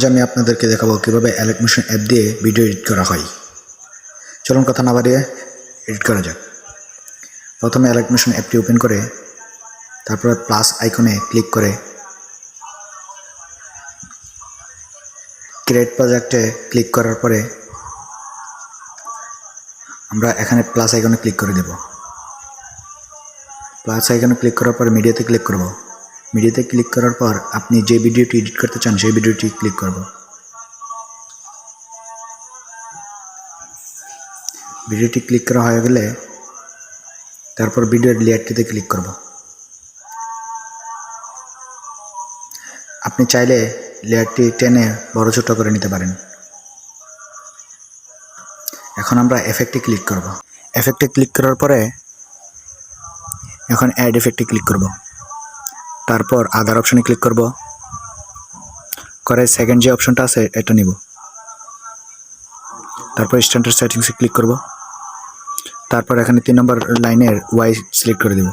আমি আপনাদেরকে দেখাবো কিভাবে alight motion অ্যাপ দিয়ে ভিডিও এডিট করা হয়। চলুন কথা না বাড়িয়ে এডিট করা যাক। প্রথমে alight motion অ্যাপটি ওপেন করে তারপরে প্লাস আইকনে ক্লিক করে ক্রিয়েট প্রজেক্টে ক্লিক করার পরে আমরা এখানে প্লাস আইকনে ক্লিক করে দেব। প্লাস আইকনে ক্লিক করার পর মিডিয়াতে ক্লিক করব। মিডিয়াতে ক্লিক করার পর আপনি যে ভিডিওটি এডিট করতে চান সেই ভিডিওটি ক্লিক করব। ভিডিওটি ক্লিক করা হয়ে গেলে তারপর ভিডিওর লেয়ারটিতে ক্লিক করব। আপনি চাইলে লেয়ারটি টেনে বড় ছোট করে নিতে পারেন। এখন আমরা এফেক্টে ক্লিক করব। এফেক্টে ক্লিক করার পরে এখন অ্যাড এফেক্টে ক্লিক করব। তারপর আদার অপশনে ক্লিক করব করে সেকেন্ড যে অপশনটা আছে এটা নিব। তারপর স্ট্যান্ডার্ড সেটিংসে ক্লিক করব। তারপর এখানে 3 নম্বর লাইনের ওয়াই সিলেক্ট করে দেব।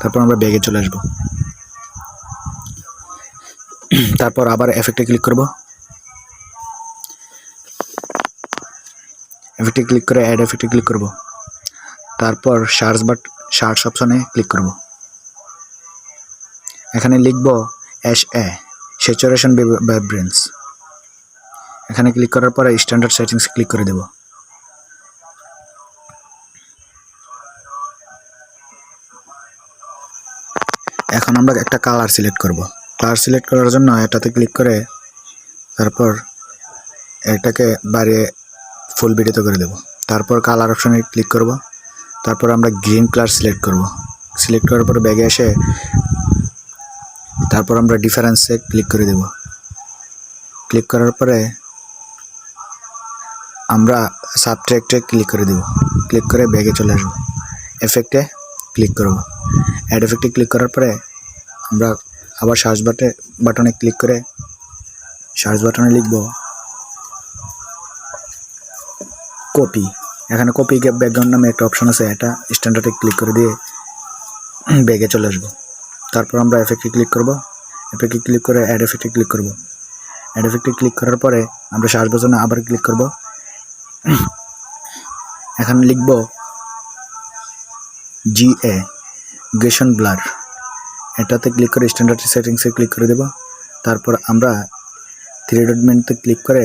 তারপর আমরা ব্যাগে চলে আসব। তারপর আবার এফেক্টে ক্লিক করব। এফেক্টে ক্লিক করে অ্যাড এফেক্টে ক্লিক করব। তারপর সার্চ অপশনে ক্লিক করব। এখানে লিখব স্যাচুরেশন ভাইব্রেন্স। এখানে ক্লিক করার পরে স্ট্যান্ডার্ড সেটিংস ক্লিক করে দেব। এখন আমরা একটা কালার সিলেক্ট করব। কালার সিলেক্ট করার জন্য এটাতে ক্লিক করে তারপর এটাকে বাড়িয়ে ফুল ভিডিওতে করে দেব। তারপর কালার অপশনে ক্লিক করব। তারপর আমরা গ্রিন কালার সিলেক্ট করব। সিলেক্ট করার পর ব্যাগে এসে তারপর আমরা ডিফারেন্সে ক্লিক করে দেব। ক্লিক করার পরে আমরা সাবট্রাক্টে ক্লিক করে দেব। ক্লিক করে ব্যাগে চলে আসব। এফেক্টে ক্লিক করব। অ্যাড এফেক্টে ক্লিক করার পরে আমরা আবার সার্চ বাটনে ক্লিক করে সার্চ বাটনে লিখব কপি। এখানে কপি ব্যাকগ্রাউন্ড নামে একটা অপশন আছে, এটা স্ট্যান্ডার্ডে ক্লিক করে দিয়ে ব্যাগে চলে আসব। তারপর আমরা এফেক্টে ক্লিক করব। এফেক্টে ক্লিক করে অ্যাড এফেক্টে ক্লিক করব। অ্যাড এফেক্টে ক্লিক করার পরে আমরা সার্চ বাটনে আবার ক্লিক করব। এখানে লিখব জিএ গেশন ব্লার। এটাতে ক্লিক করে স্ট্যান্ডার্ড সেটিংসে ক্লিক করে দেব। তারপর আমরা 3 ডট মেনুতে ক্লিক করে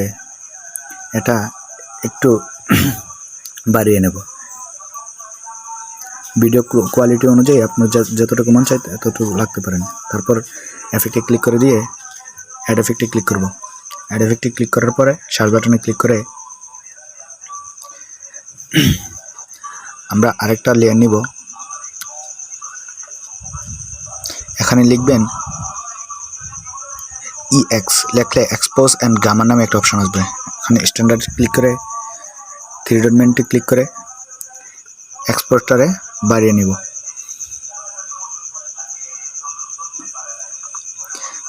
এটা একটু বাড়িয়ে নেব। ভিডিও কোয়ালিটি অনুযায়ী আপনার যতটুকু মন চায় ততটুকু রাখতে পারেন। তারপর এফেক্টে ক্লিক করে দিয়ে অ্যাড এফেক্টে ক্লিক করব। অ্যাড এফেক্টে ক্লিক করার পরে সার্চ বাটনে ক্লিক করে আমরা আরেকটা লেয়ার নিব। এখানে লিখবেন ইএক্স, লেখলে এক্সপোজ অ্যান্ড গামা নামে একটা অপশন আসবে। এখানে স্ট্যান্ডার্ড ক্লিক করে 3 ডট মেনুতে ক্লিক করে এক্সপোর্টারে বাড়িয়ে নিব।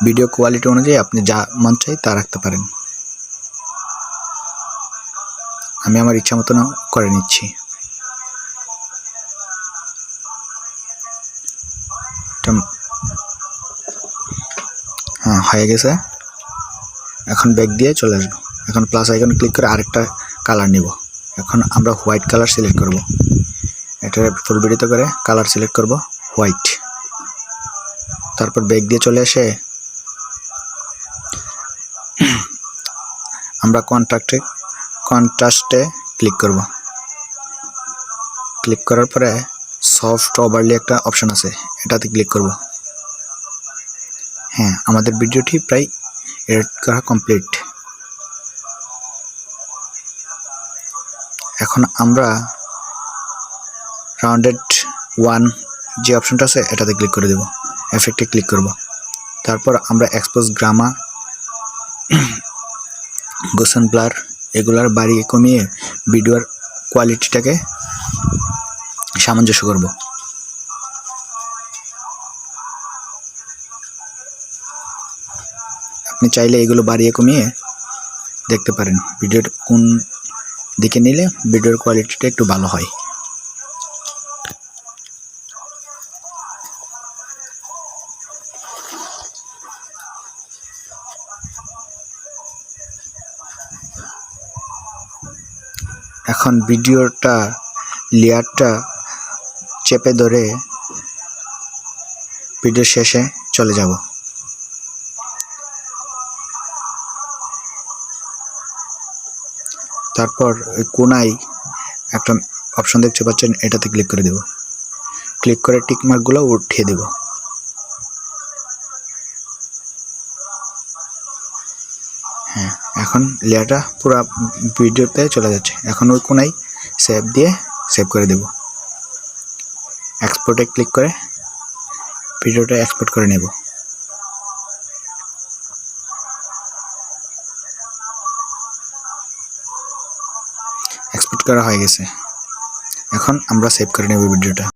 ভিডিও কোয়ালিটি অনুযায়ী আপনি যা মন চাই তা রাখতে পারেন। আমি আমার ইচ্ছা মতন করে নিচ্ছি। হ্যাঁ, হয়ে গেছে। এখন ব্যাক দিয়ে চলে আসবো। এখন প্লাস আইকনে ক্লিক করে আরেকটা কালার নিব। এখন আমরা হোয়াইট কালার সিলেক্ট করব। এটা ফুল ভিডিওতে করে কালার সিলেক্ট করব হোয়াইট। তারপর ব্যাক দিয়ে চলে এসে আমরা কন্ট্রাস্টে ক্লিক করব। ক্লিক করার পরে সফট ওভারলে একটা অপশন আছে, এটাতে ক্লিক করব। হ্যাঁ, আমাদের ভিডিওটি প্রায় এডিট করা কমপ্লিট। এখন আমরা রাউন্ডেড 1 যে অপশনটা আছে এটাতে ক্লিক করে দেব। এফেক্টে ক্লিক করব। তারপর আমরা এক্সপোজ গামা গোসন ব্লার এগুলার বাড়িয়ে কমিয়ে ভিডিওর কোয়ালিটিটাকে সামঞ্জস্য করব। আপনি চাইলে এগুলো বাড়িয়ে কমিয়ে দেখতে পারেন ভিডিওর কোন দিকে নিলে ভিডিওর কোয়ালিটিটা একটু ভালো হয়। এখন ভিডিওটা লেয়ারটা চেপে ধরে ভিডিও শেষে চলে যাব। তারপর ওই কোনায় একটা অপশন দেখতে পাচ্ছেন, এটাতে ক্লিক করে দেব। ক্লিক করে টিক মার্কগুলো উঠিয়ে দেব। হ্যাঁ, এখন লেয়ারটা পুরো ভিডিওতে চলে যাচ্ছে। এখন ওই কোনায় সেভ দিয়ে সেভ করে দেব। এক্সপোর্টে ক্লিক করে ভিডিওটা এক্সপোর্ট করে নেব। এক্সপোর্ট করা হয়ে গেছে। এখন আমরা সেভ করে নেব ভিডিওটা।